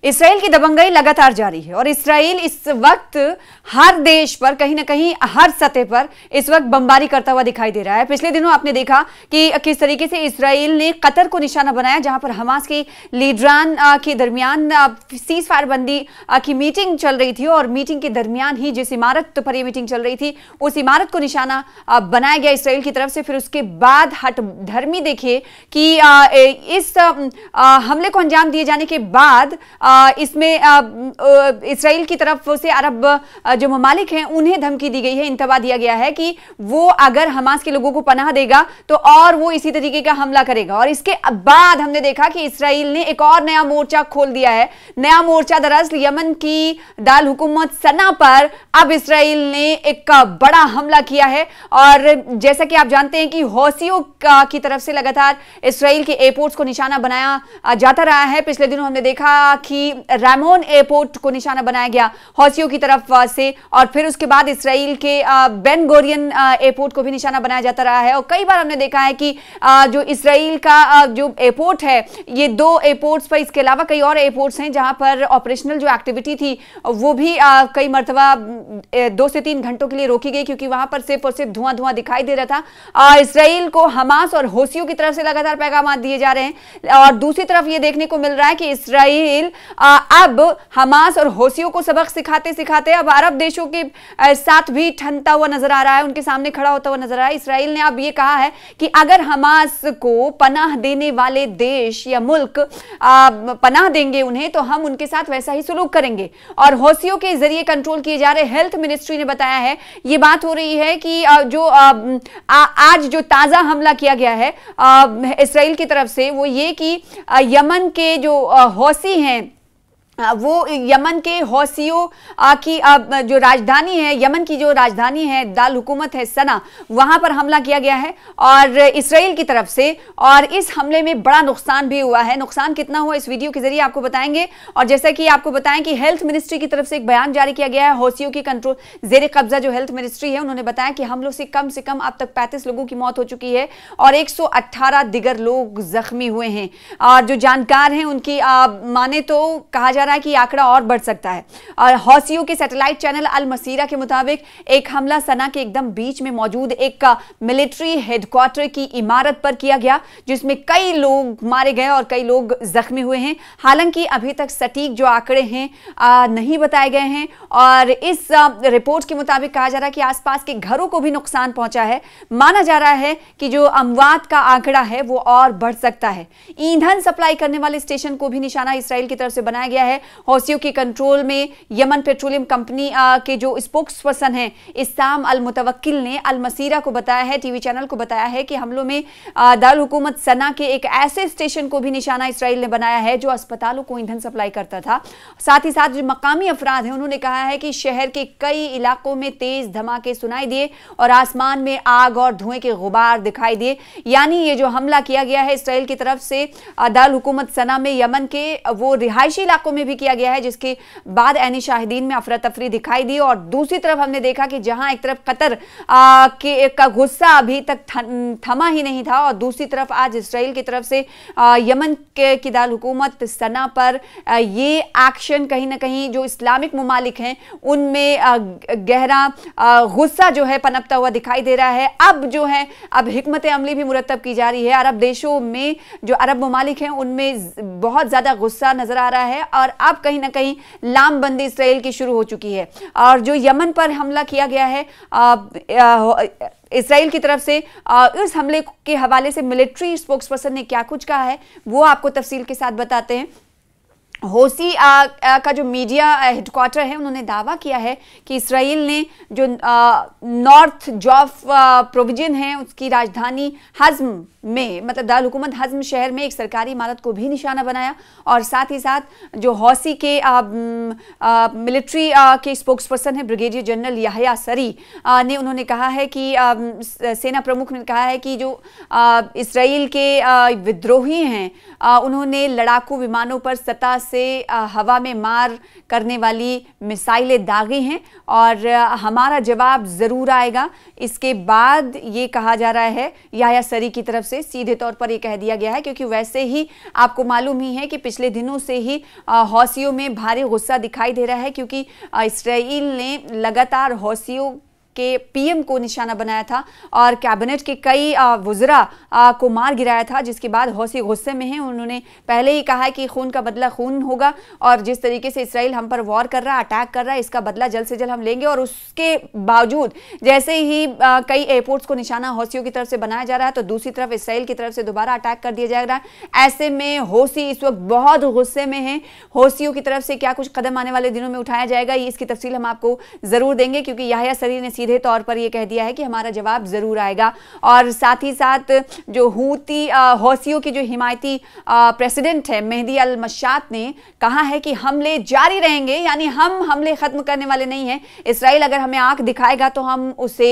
Israel की दबंगई लगातार जारी है और इसराइल इस वक्त हर देश पर कहीं ना कहीं हर सतह पर इस वक्त बमबारी करता हुआ दिखाई दे रहा है। पिछले दिनों आपने देखा कि किस तरीके से इसराइल ने कतर को निशाना बनाया, जहां पर हमास के लीडरान के दरमियान सीज फायर बंदी की मीटिंग चल रही थी और मीटिंग के दरमियान ही जिस इमारत पर यह मीटिंग चल रही थी उस इमारत को निशाना बनाया गया इसराइल की तरफ से। फिर उसके बाद हठधर्मी देखिए कि इस हमले को अंजाम दिए जाने के बाद इसमें इसराइल की तरफ से अरब जो ममालिक हैं उन्हें धमकी दी गई है, इंतबा दिया गया है कि वो अगर हमास के लोगों को पनाह देगा तो और वो इसी तरीके का हमला करेगा। और इसके बाद हमने देखा कि इसराइल ने एक और नया मोर्चा खोल दिया है। नया मोर्चा दरअसल यमन की दाल हुकूमत सना पर अब इसराइल ने एक बड़ा हमला किया है। और जैसा कि आप जानते हैं कि हौसियों की तरफ से लगातार इसराइल के एयरपोर्ट्स को निशाना बनाया जाता रहा है। पिछले दिनों हमने देखा कि रामोन एयरपोर्ट को निशाना बनाया गया हौसियों की तरफ से, और फिर उसके बाद इसराइल के बेन गोरियन एयरपोर्ट को भी निशाना बनाया जाता रहा है। और कई बार हमने देखा है कि जो इसराइल का जो एयरपोर्ट है, ये दो एयरपोर्ट्स पर, इसके अलावा कई और एयरपोर्ट्स हैं जहां पर ऑपरेशनल जो एक्टिविटी थी वो भी कई मरतबा 2 से 3 घंटों के लिए रोकी गई, क्योंकि वहां पर सिर्फ और सिर्फ धुआं धुआं दिखाई दे रहा था। इसराइल को हमास और हौसियों की तरफ से लगातार पैगाम दिए जा रहे हैं और दूसरी तरफ ये देखने को मिल रहा है कि इसराइल अब हमास और हौसियों को सबक सिखाते सिखाते अब अरब देशों के साथ भी ठनता हुआ नजर आ रहा है, उनके सामने खड़ा होता हुआ नजर आ रहा है। इसराइल ने अब यह कहा है कि अगर हमास को पनाह देने वाले देश या मुल्क पनाह देंगे उन्हें, तो हम उनके साथ वैसा ही सुलूक करेंगे। और हौसियों के जरिए कंट्रोल किए जा रहे, हेल्थ मिनिस्ट्री ने बताया है, ये बात हो रही है कि जो आज जो ताजा हमला किया गया है इसराइल की तरफ से वो ये कि यमन के जो हौसी हैं, वो यमन के हौसियों की जो राजधानी है, यमन की जो राजधानी है, दाल हुकूमत है सना, वहां पर हमला किया गया है और इसराइल की तरफ से। और इस हमले में बड़ा नुकसान भी हुआ है। नुकसान कितना हुआ इस वीडियो के जरिए आपको बताएंगे। और जैसा कि आपको बताएं कि हेल्थ मिनिस्ट्री की तरफ से एक बयान जारी किया गया है। हौसियों की कंट्रोल जेर कब्जा जो हेल्थ मिनिस्ट्री है, उन्होंने बताया कि हमलों से कम अब तक 35 लोगों की मौत हो चुकी है और 118 दिगर लोग जख्मी हुए हैं। और जो जानकार हैं उनकी माने तो कहा जा रहा है कि आंकड़ा और बढ़ सकता है। और हौसियों के सैटेलाइट चैनल अल मसीरा के मुताबिक एक हमला सना के एकदम बीच में मौजूद एक मिलिट्री हेडक्वार्टर की इमारत पर किया गया, जिसमें कई लोग मारे गए और कई लोग जख्मी हुए हैं। हालांकि अभी तक सटीक जो आंकड़े हैं नहीं बताए गए हैं। और इस रिपोर्ट के मुताबिक कहा जा रहा है कि आसपास के घरों को भी नुकसान पहुंचा है। माना जा रहा है कि जो अमवात का आंकड़ा है वो और बढ़ सकता है। ईंधन सप्लाई करने वाले स्टेशन को भी निशाना इसराइल की तरफ से बनाया गया है। हौसियों के कंट्रोल में यमन पेट्रोलियम कंपनी के जो स्पोक्स पर्सन हैं इस्साम अल मुतवक्किल ने अल मसीरा को बताया है, टीवी चैनल को बताया है कि हमलों में दारुल हुकूमत सना के एक ऐसे स्टेशन को भी निशाना इसराइल ने बनाया है जो अस्पतालों को ईंधन सप्लाई करता था। साथ ही साथ जो मकामी अफराद हैं उन्होंने कहा है कि शहर के कई इलाकों में तेज धमाके सुनाई दिए और आसमान में आग और धुएं के गुबार दिखाई दिए। यानी ये जो हमला किया गया है इसराइल की तरफ से दारुल हुकूमत सना में यमन के वो रिहायशी इलाकों में भी किया गया है, जिसके बाद ऐनी शाहिदीन में अफरा तफरी दिखाई दी। और दूसरी तरफ हमने देखा कि जहां एक तरफ कतर का गुस्सा अभी तक थमा ही नहीं था और दूसरी तरफ आज इसराइल की तरफ से यमन की दारुल हुकूमत सना पर ये एक्शन कहीं ना कहीं जो इस्लामिक ममालिक हैं उनमें गहरा गुस्सा जो है पनपता हुआ दिखाई दे रहा है। अब जो है अब हिकमत अमली भी मुरतब की जा रही है। अरब देशों में जो अरब ममालिक हैं उनमें बहुत ज्यादा गुस्सा नजर आ रहा है और अब कहीं ना कहीं लामबंदी इसराइल की शुरू हो चुकी है। और जो यमन पर हमला किया गया है इसराइल की तरफ से, इस हमले के हवाले से मिलिट्री स्पोक्सपर्सन ने क्या कुछ कहा है वो आपको तफसील के साथ बताते हैं। हौसी का जो मीडिया हेडक्वार्टर है उन्होंने दावा किया है कि इसराइल ने जो नॉर्थ जॉफ प्रोविजन है उसकी राजधानी हज़्म में, मतलब दारुल हुकूमत हज़्म शहर में एक सरकारी इमारत को भी निशाना बनाया। और साथ ही साथ जो हौसी के मिलिट्री के स्पोक्सपर्सन है ब्रिगेडियर जनरल याहया सरी ने उन्होंने कहा है कि सेना प्रमुख ने कहा है कि जो इसराइल के विद्रोही हैं उन्होंने लड़ाकू विमानों पर सतह से हवा में मार करने वाली मिसाइलें दागी हैं और हमारा जवाब जरूर आएगा। इसके बाद ये कहा जा रहा है याहया सरी की तरफ से सीधे तौर पर यह कह दिया गया है, क्योंकि वैसे ही आपको मालूम ही है कि पिछले दिनों से ही हौसियों में भारी गुस्सा दिखाई दे रहा है, क्योंकि इसराइल ने लगातार हौसियों के पीएम को निशाना बनाया था और कैबिनेट के कई वुज़रा को मार गिराया था, जिसके बाद हौसी गुस्से में हैं। उन्होंने पहले ही कहा है कि खून का बदला खून होगा और जिस तरीके से इसराइल हम पर वॉर कर रहा है, अटैक कर रहा है, इसका बदला जल्द से जल्द हम लेंगे। और उसके बावजूद जैसे ही कई एयरपोर्ट्स को निशाना हौसियों की तरफ से बनाया जा रहा है, तो दूसरी तरफ इसराइल की तरफ से दोबारा अटैक कर दिया जा रहा है। ऐसे में हौसी इस वक्त बहुत गुस्से में है। हौसियों की तरफ से क्या कुछ कदम आने वाले दिनों में उठाया जाएगा, इसकी तफसील हम आपको जरूर देंगे, क्योंकि याह्या सरी ने सीधे तौर पर यह कह दिया है कि हमारा जवाब जरूर आएगा। और साथ ही साथ जो हूती हौसियों की जो हिमायती प्रेसिडेंट है मेहदी अल मशात ने कहा है कि हमले जारी रहेंगे, यानी हम हमले खत्म करने वाले नहीं हैं। इसराइल अगर हमें आंख दिखाएगा तो हम उसे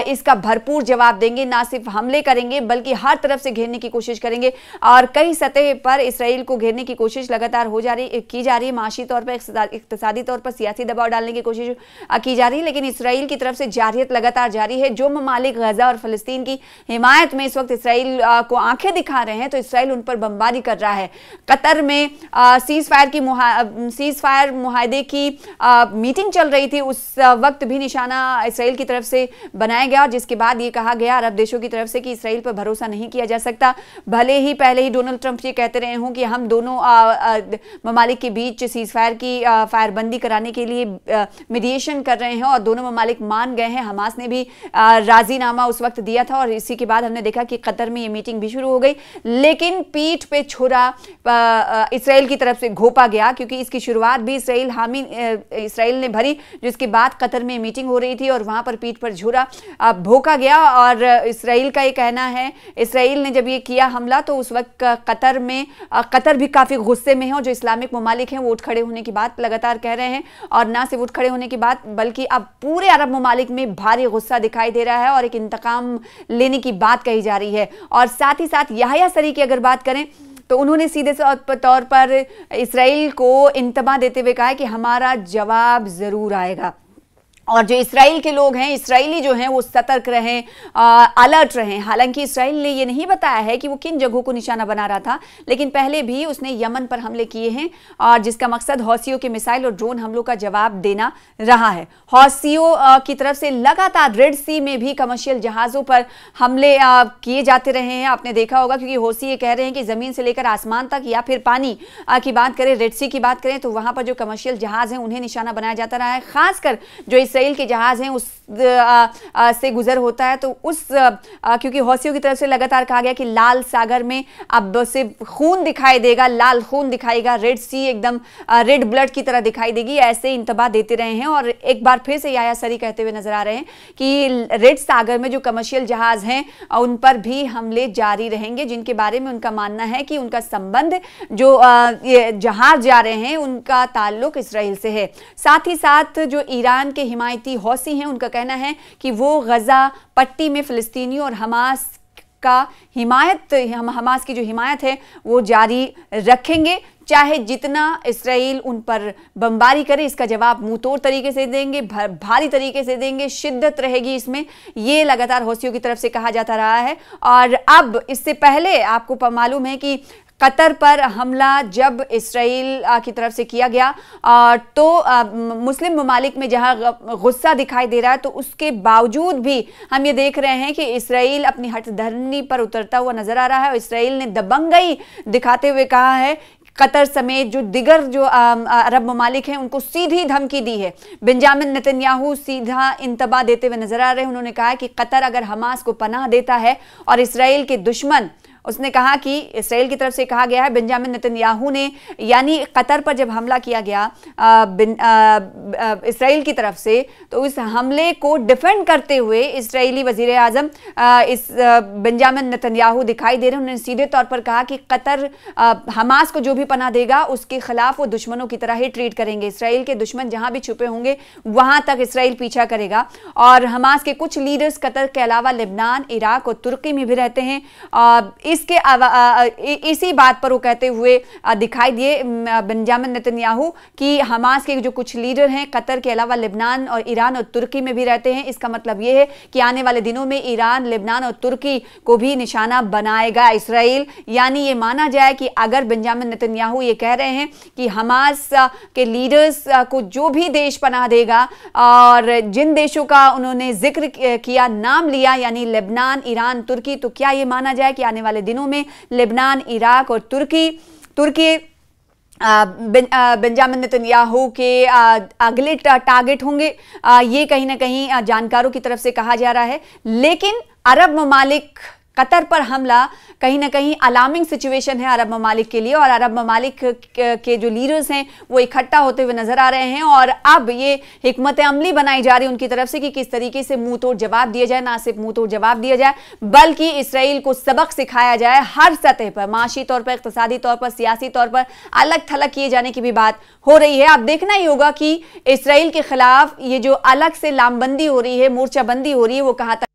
इसका भरपूर जवाब देंगे, ना सिर्फ हमले करेंगे बल्कि हर तरफ से घेरने की कोशिश करेंगे। और कई सतह पर इसराइल को घेरने की कोशिश लगातार की जा रही है। माशी तौर पर, इक्तिसादी तौर पर, सियासी दबाव डालने की कोशिश की जा रही है, लेकिन इसराइल की तरफ से जारहियत लगातार जारी है। जो ममालिक गजा और फलस्तीन की हिमायत में इस वक्त इसराइल को आंखें दिखा रहे हैं, तो इसराइल उन पर बमबारी कर रहा है। कतर में सीज फायर मुआहदे की मीटिंग चल रही थी, उस वक्त भी निशाना इसराइल की तरफ से बनाया गया, जिसके बाद ये कहा गया अरब देशों की तरफ से कि इसराइल पर भरोसा नहीं किया जा सकता। भले ही पहले ही डोनाल्ड ट्रंप ये कहते रहे हों कि हम दोनों ममालिक के बीच सीज फायर की फायरबंदी कराने के लिए मीडिएशन कर रहे हैं और दोनों ममालिक मान गए हैं। हमास ने भी राजीनामा उस वक्त दिया था और इसी के बाद हमने देखा कि कतर में ये मीटिंग भी शुरू हो गई, लेकिन पीठ पे छुरा इसराइल की तरफ से घोंपा गया, क्योंकि इसकी शुरुआत भी इसराइल ने भरी, जिसके बाद कतर में मीटिंग हो रही थी और वहां पर पीठ पर छुरा भोंका गया। और इसराइल का ये कहना है, इसराइल ने जब ये किया हमला तो उस वक्त कतर भी काफी गुस्से में है और जो इस्लामिक ममालिक हैं वो उठ खड़े होने की बात लगातार कह रहे हैं। और ना सिर्फ उठ खड़े होने की बात बल्कि अब पूरे अरब ममालिक में भारी गुस्सा दिखाई दे रहा है और एक इंतकाम लेने की बात कही जा रही है। और साथ ही साथ याह्या सरी की अगर बात करें तो उन्होंने सीधे तौर पर इसराइल को इंतबा देते हुए कहा है कि हमारा जवाब जरूर आएगा। और जो इसराइल के लोग हैं, इसराइली जो हैं, वो सतर्क रहें, अलर्ट रहें। हालांकि इसराइल ने ये नहीं बताया है कि वो किन जगहों को निशाना बना रहा था, लेकिन पहले भी उसने यमन पर हमले किए हैं और जिसका मकसद हौसियों के मिसाइल और ड्रोन हमलों का जवाब देना रहा है। हौसियों की तरफ से लगातार रेड सी में भी कमर्शियल जहाज़ों पर हमले किए जाते रहे हैं, आपने देखा होगा, क्योंकि हौसी ये कह रहे हैं कि ज़मीन से लेकर आसमान तक या फिर पानी की बात करें, रेड सी की बात करें, तो वहाँ पर जो कमर्शियल जहाज़ हैं उन्हें निशाना बनाया जाता रहा है। खासकर जो इसराइल के जहाज हैं उस से गुजर होता है, तो क्योंकि हौसियों की तरफ से लगातार कहा गया कि लाल सागर में अब सिर्फ खून दिखाई देगा, लाल खून दिखाएगा, रेड सी एकदम रेड ब्लड की तरह दिखाई देगी, ऐसे इंतबा देते रहे हैं। और एक बार फिर से याह्या सरी कहते हुए नजर आ रहे हैं कि रेड सागर में जो कमर्शियल जहाज हैं उन पर भी हमले जारी रहेंगे, जिनके बारे में उनका मानना है कि उनका संबंध जो जहाज जा रहे हैं उनका ताल्लुक इसराइल से है। साथ ही साथ जो ईरान के हिमायती हौसी हैं उनका कहना है कि वो गजा पट्टी में फिलिस्तीनियों और हमास की जो हिमायत है वो जारी रखेंगे, चाहे जितना इसराइल उन पर बमबारी करे, इसका जवाब मुंह तोड़ तरीके से देंगे, भारी तरीके से देंगे, शिद्दत रहेगी इसमें, ये लगातार हौसियों की तरफ से कहा जाता रहा है। और अब इससे पहले आपको मालूम है कि कतर पर हमला जब इसराइल की तरफ से किया गया तो मुस्लिम ममालिक में जहां गुस्सा दिखाई दे रहा है, तो उसके बावजूद भी हम ये देख रहे हैं कि इसराइल अपनी हठधर्मी पर उतरता हुआ नजर आ रहा है। और इसराइल ने दबंगई दिखाते हुए कहा है, कतर समेत जो दिगर जो अरब ममालिक हैं उनको सीधी धमकी दी है। बेंजामिन नेतन्याहू सीधा इंतबा देते हुए नजर आ रहे हैं। उन्होंने कहा कि कतर अगर हमास को पनाह देता है और इसराइल के दुश्मन, उसने कहा कि इसराइल की तरफ से कहा गया है, बेंजामिन नेतन्याहू ने, यानी कतर पर जब हमला किया गया इसराइल की तरफ से, तो इस हमले को डिफेंड करते हुए इसराइली वजीर आजम इस बेंजामिन नेतन्याहू दिखाई दे रहे हैं। उन्होंने सीधे तौर पर कहा कि कतर हमास को जो भी पनाह देगा उसके खिलाफ वो दुश्मनों की तरह ही ट्रीट करेंगे। इसराइल के दुश्मन जहां भी छुपे होंगे वहां तक इसराइल पीछा करेगा। और हमास के कुछ लीडर्स कतर के अलावा लेबनान, इराक और तुर्की में भी रहते हैं। इसी बात पर वो कहते हुए दिखाई दिए बेंजामिन नेतन्याहू कि हमास के जो कुछ लीडर हैं कतर के अलावा लेबनान और ईरान और तुर्की में भी रहते हैं। इसका मतलब ये है कि आने वाले दिनों में ईरान, लेबनान और तुर्की को भी निशाना बनाएगा इसराइल। यानी ये माना जाए कि अगर बेंजामिन नेतन्याहू ये कह रहे हैं कि हमास के लीडर्स को जो भी देश पनाह देगा और जिन देशों का उन्होंने जिक्र किया, नाम लिया, यानी लेबनान, ईरान, तुर्की, तो क्या ये माना जाए कि आने वाले दिनों में लेबनान, इराक और तुर्की बेंजामिन नेतन्याहू के अगले टारगेट होंगे? ये कहीं ना कहीं जानकारों की तरफ से कहा जा रहा है। लेकिन अरब ममालिक कतर पर हमला कहीं ना कहीं अलार्मिंग सिचुएशन है अरब ममालिक के लिए, और अरब ममालिक के जो लीडर्स हैं वो इकट्ठा होते हुए नजर आ रहे हैं। और अब ये हिकमत अमली बनाई जा रही है उनकी तरफ से कि किस तरीके से मुंह तोड़ जवाब दिया जाए। ना सिर्फ मुंह तोड़ जवाब दिया जाए बल्कि इसराइल को सबक सिखाया जाए हर सतह पर, माशी तौर पर, इक्तिसादी तौर पर, सियासी तौर पर अलग थलग किए जाने की भी बात हो रही है। अब देखना ही होगा कि इसराइल के खिलाफ ये जो अलग से लामबंदी हो रही है, मोर्चाबंदी हो रही है, वो कहां तक